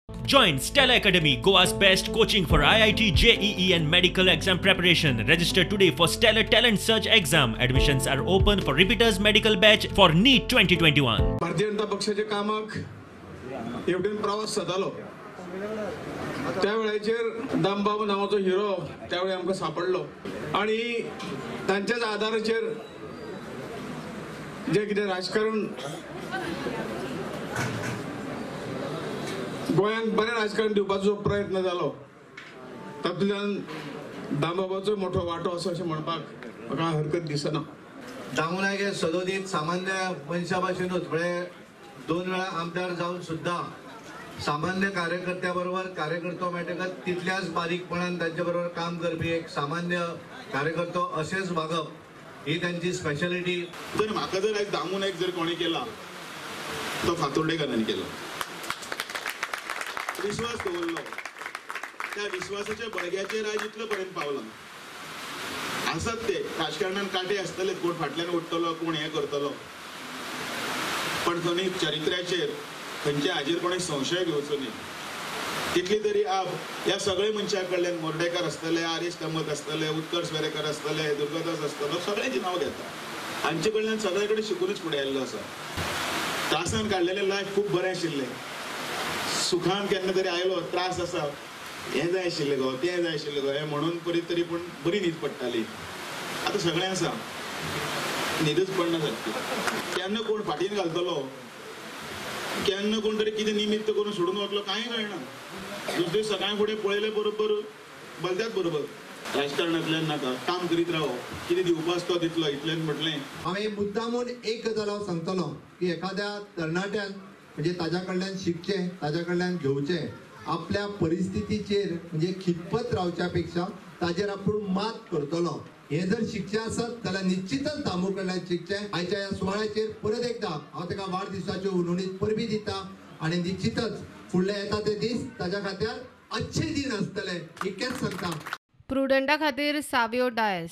Join Stella Academy, Goa's best coaching for IIT, JEE and medical exam preparation. Register today for Stellar Talent Search exam. Admissions are open for repeaters medical batch for NEET 2021. Bharatiya Janata पक्षाचे कामाक एवढेन प्रवास जातालो त्यावेळेचेर दामबाब नावाचो hero त्यावेळी आमकां सापडलो आणि तांच्याच आदाराचेर जे कितें राजकारण गोंयांत बरें राजकारण दिवपाचो प्रयत्न जालो तातूंतल्यान दामबाबाचो मोठो वांटो आसा अशें म्हणपाक म्हाका हरकत दिसना। दामोनागे सदोदीत सामान्य मनशा भाशेनूच म्हणजे 2 वेळा आमदार जाऊन सुद्धा सामान्य कार्यकर्त्या बरोबर कार्यकर्तो मेळटकच तितल्याच बारीकपणान तांचे बरोबर काम करपी एक सामान्य कार्यकर्तो अशेंच वागप ही त्यांची स्पेशालिटी। जर म्हाका जर एक दामोनायक जर कोणी केला तो फातोर्डेकारांनी केला, विश्वास दवरलो, त्या विश्वासाच्या बळग्याचेर आज इतलो पर्यंत पावला। आसात ते राजकारणान काटे आसतले, कोण फाटल्यान उठतलो, कोण हे करतलो, पण कोणी चरित्र्याचेर खंयच्या हाजेर कोणी संशय घेवचो न्ही। तितली तरी ह्या सगळे मनशां कडल्यान मोर्डेकार आसतले, आर.एस. कामत आसतले, उत्कर्ष वेरेकर आसतले, दुर्गादास आसतलो, सगळ्यांची नांव घेता। हांचे कडल्यान सगळे कडेन शिकूनच फुडें आयल्लो आसा। त्रासान काडलेले लायफ खूब बरें आशिल्लें, सुखान केन्ना तरी आयलो त्रास आसा, हें जाय आशिल्लें गो, तें जाय आशिल्लें गो, हें म्हणून तरी पूण बरी न्हीद पडटाली। आतां सगळें आसा, न्हीदच पडना सारकी। केन्ना कोण फाटीन घालतलो, केन्ना कोण तरी कितें निमित्त करून सोडून वतलो कांय कळना। दुसरे सकाळी फुडें पळयले बरोबर बोलत्यात बरोबर राजकारणांतल्यान नाका, काम करीत रावो, कितें दिवपास तो दितलो इतल्यान म्हटलें। हांवें मुद्दामून एक गजाल हांव सांगतलो की एखाद्या तरणाट्यान म्हणजे ताज्या कडल्यान शिकचें, ताज्या कडल्यान घेवचें, आपल्या परिस्थितीचेर म्हणजे खितपत रावच्या पेक्षा ताजेर आपूण मात करतलो हे जर शिकचे आसत जाल्यार निश्चितच दामू कडल्यान शिकचें। आयच्या ह्या सुवाळ्याचेर परत एकदा हांव ताका वाडदिसाच्यो उर्वरीत परबी दिता आनी निश्चितच फुडले येता ते दीस ताज्या खातीर अच्छे दिन आसतले इतकेंच सांगता। प्रुडंटा खातीर सावियो डायस।